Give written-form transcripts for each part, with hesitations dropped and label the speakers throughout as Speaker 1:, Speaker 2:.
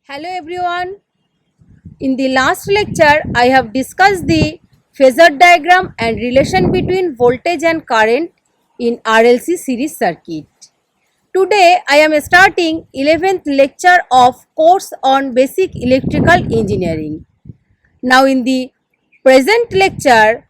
Speaker 1: Hello everyone. In the last lecture, I have discussed the phasor diagram and relation between voltage and current in RLC series circuit. Today, I am starting 11th lecture of course on basic electrical engineering. Now, in the present lecture,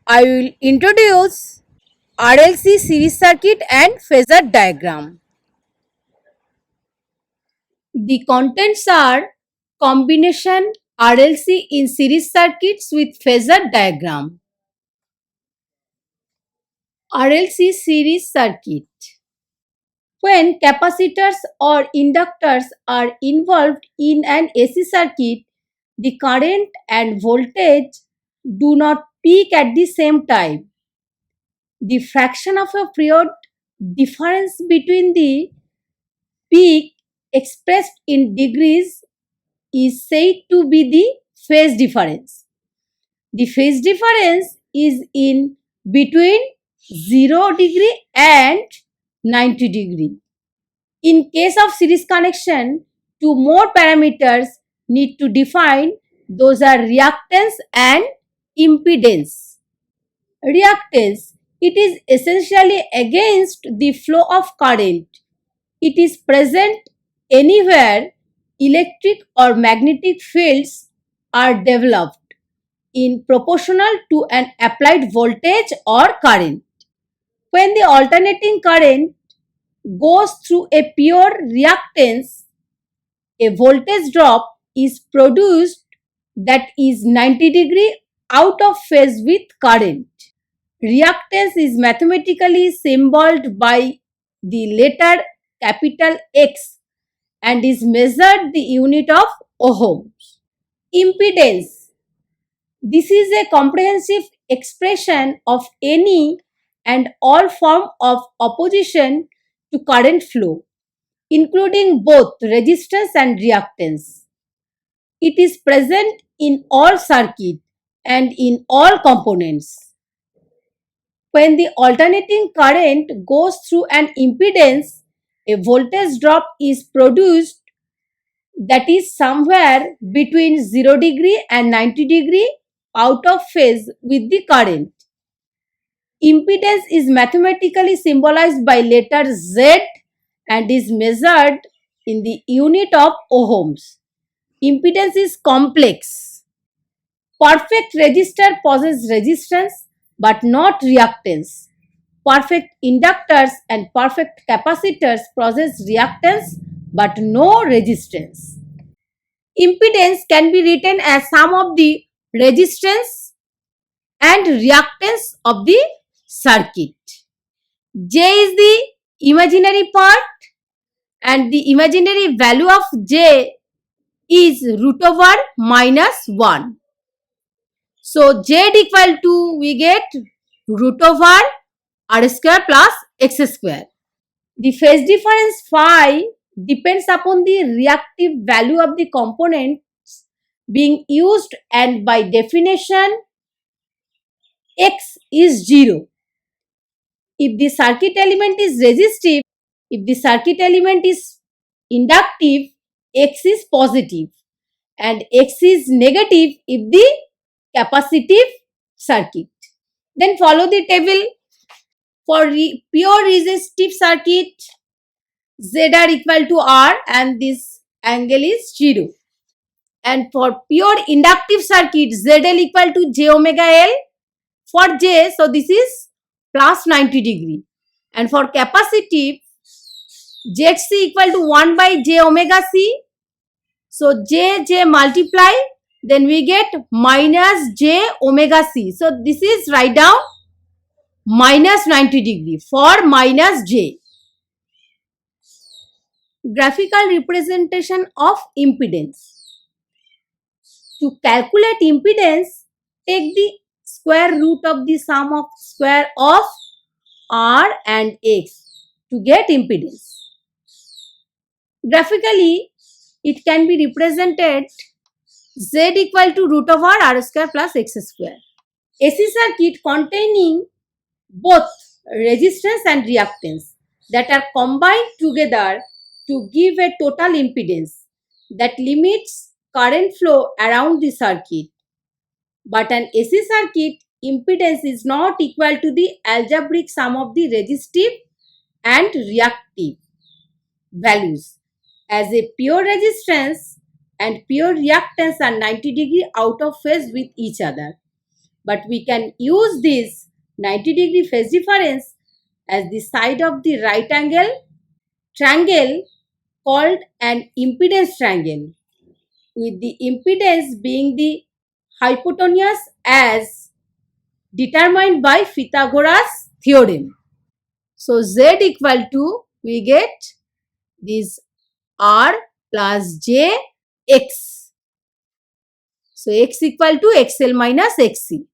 Speaker 1: I will introduce RLC series circuit and phasor diagram. The contents are combination RLC in series circuits with phasor diagram. RLC series circuit. When capacitors or inductors are involved in an AC circuit, the current and voltage do not peak at the same time. The fraction of a period difference between the peak expressed in degrees is said to be the phase difference. The phase difference is in between 0 degree and 90 degree. In case of series connection, two more parameters need to define. Those are reactance and impedance. Reactance, it is essentially against the flow of current. It is present anywhere electric or magnetic fields are developed in proportional to an applied voltage or current. When the alternating current goes through a pure reactance, a voltage drop is produced that is 90 degree out of phase with current. Reactance is mathematically symbolized by the letter capital X and is measured the unit of ohms. Impedance. This is a comprehensive expression of any and all form of opposition to current flow, including both resistance and reactance. It is present in all circuit and in all components. When the alternating current goes through an impedance, a voltage drop is produced that is somewhere between 0 degree and 90 degree out of phase with the current. Impedance is mathematically symbolized by letter Z and is measured in the unit of ohms. Impedance is complex. Perfect resistor possesses resistance but not reactance. Perfect inductors and perfect capacitors possess reactance but no resistance. Impedance can be written as sum of the resistance and reactance of the circuit. J is the imaginary part and the imaginary value of J is root over minus 1. So Z equal to we get root over r square plus x square. The phase difference phi depends upon the reactive value of the components being used and by definition x is 0. If the circuit element is resistive, if the circuit element is inductive, x is positive and x is negative if the capacitive circuit. Then follow the table. For pure resistive circuit, ZR equal to R and this angle is 0. And for pure inductive circuit, ZL equal to J omega L. For J, so this is plus 90 degree. And for capacitive, ZC equal to 1 by J omega C. So J multiply, then we get minus J omega C. So this is write down minus 90 degree for minus J. Graphical representation of impedance. To calculate impedance, take the square root of the sum of square of R and X to get impedance. Graphically, it can be represented Z equal to root over R square plus X square. AC circuit containing both resistance and reactance that are combined together to give a total impedance. that limits current flow around the circuit. But an AC circuit impedance is not equal to the algebraic sum of the resistive and reactive values, as a pure resistance and pure reactance are 90° out of phase with each other. But we can use this 90° phase difference as the side of the right angle triangle called an impedance triangle, with the impedance being the hypotenuse as determined by Pythagoras theorem. So Z equal to, we get this R plus J X. So X equal to XL minus XC.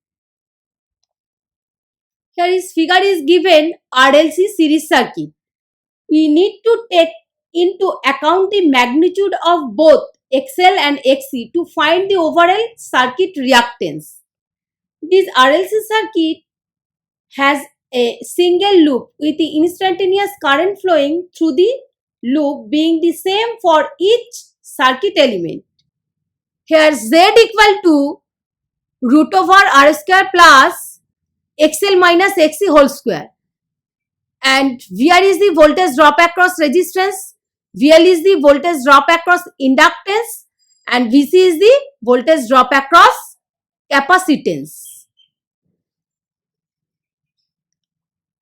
Speaker 1: Here is figure is given RLC series circuit. We need to take into account the magnitude of both XL and XC to find the overall circuit reactance. This RLC circuit has a single loop with the instantaneous current flowing through the loop being the same for each circuit element. Here Z equal to root over R square plus XL minus XC whole square. And VR is the voltage drop across resistance, VL is the voltage drop across inductance, and VC is the voltage drop across capacitance.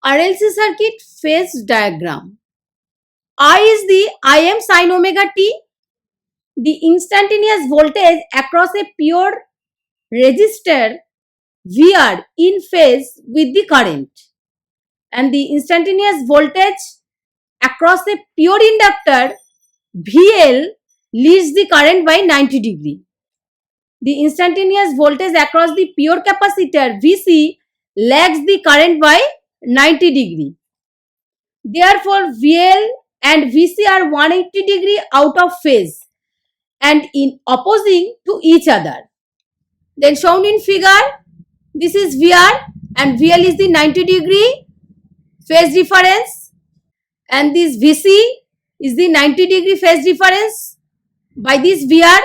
Speaker 1: RLC circuit phase diagram. I is the Im sin omega t, the instantaneous voltage across a pure resistor VR in phase with the current, and the instantaneous voltage across a pure inductor VL leads the current by 90°. The instantaneous voltage across the pure capacitor VC lags the current by 90°. Therefore, VL and VC are 180° out of phase and in opposing to each other. Then shown in figure, this is VR and VL is the 90° phase difference, and this VC is the 90° phase difference by this VR.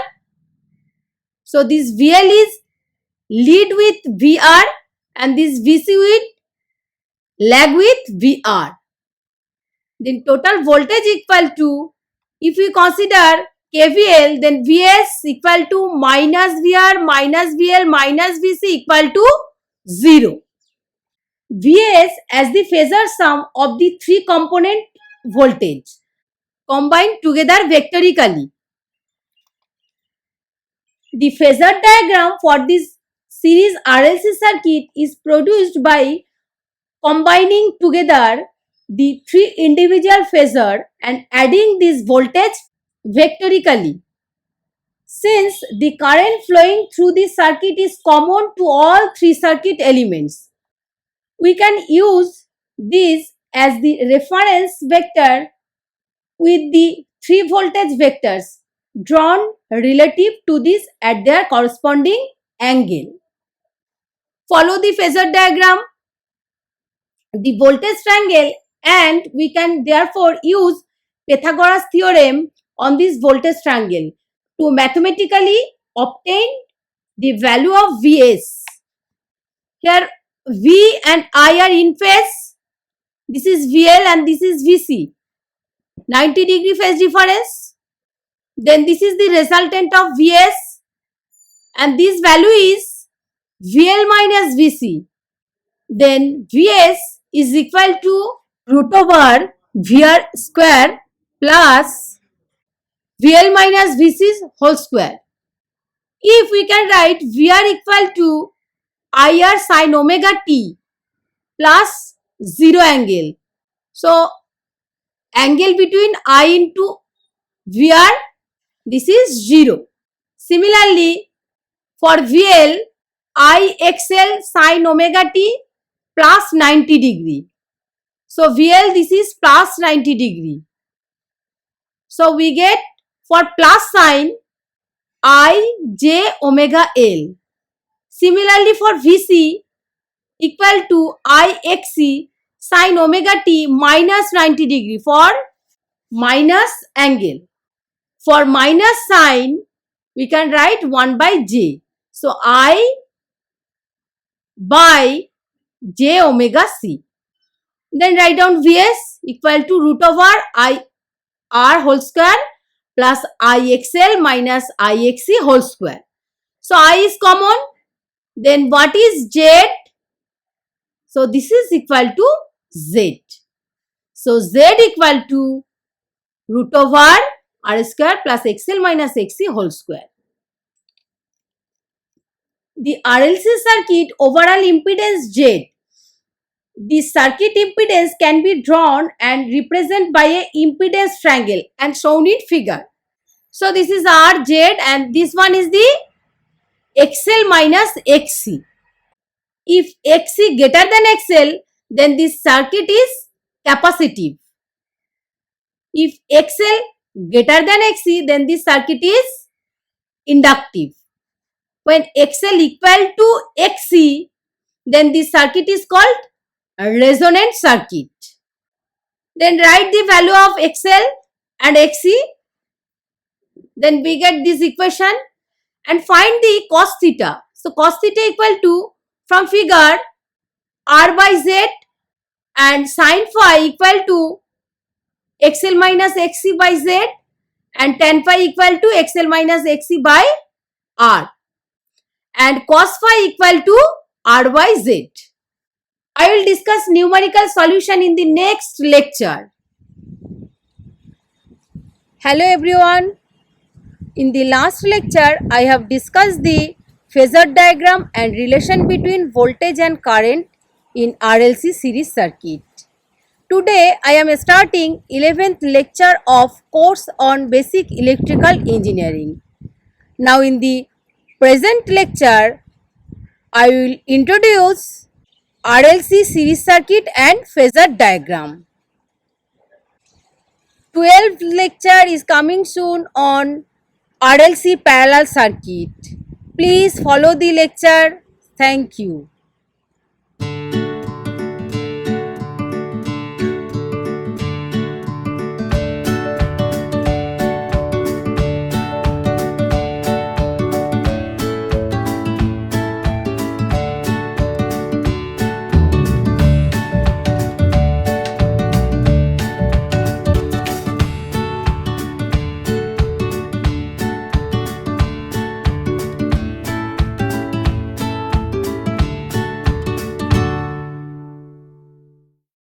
Speaker 1: So this VL is lead with VR and this VC with lag with VR. Then total voltage equal to, if we consider KVL, then Vs equal to minus VR minus VL minus VC equal to 0. Vs as the phasor sum of the three component voltage combined together vectorically. The phasor diagram for this series RLC circuit is produced by combining together the three individual phasor and adding this voltage vectorically. Since the current flowing through the circuit is common to all three circuit elements, we can use this as the reference vector with the three voltage vectors drawn relative to this at their corresponding angle. Follow the phasor diagram, the voltage triangle, and we can therefore use Pythagoras theorem on this voltage triangle to mathematically obtain the value of Vs. Here V and I are in phase. This is VL and this is VC. 90° phase difference. Then this is the resultant of Vs, and this value is VL minus VC. Then Vs is equal to root over VR square plus VL minus VC whole square. If we can write VR equal to IR sin omega t plus 0 angle. So angle between I into VR, this is 0. Similarly, for VL, IXL sin omega t plus 90°. So VL, this is plus 90°. So we get for plus sign I j omega L. Similarly for VC equal to IXC sin omega t minus 90° for minus angle. For minus sign, we can write 1 by j. So I by j omega c. Then write down Vs equal to root over I r whole square plus IXL minus IXC whole square. So I is common. Then what is Z? So this is equal to Z. So Z equal to root over R square plus XL minus XC whole square. The RLC circuit overall impedance Z. The circuit impedance can be drawn and represented by a impedance triangle and shown in figure. So this is RZ and this one is the XL minus XC. If XC greater than XL, then this circuit is capacitive. If XL greater than XC, then this circuit is inductive. When XL equal to XC, then this circuit is called a resonant circuit. Then write the value of XL and XC. Then we get this equation and find the cos theta. So cos theta equal to, from figure, R by Z and sin phi equal to XL minus XC by Z and tan phi equal to XL minus XC by R and cos phi equal to R by Z. I will discuss numerical solution in the next lecture. Hello everyone. In the last lecture, I have discussed the phasor diagram and relation between voltage and current in RLC series circuit. Today, I am starting 11th lecture of course on basic electrical engineering. Now, in the present lecture, I will introduce RLC series circuit and phasor diagram. 12th lecture is coming soon on RLC parallel circuit. Please follow the lecture. Thank you.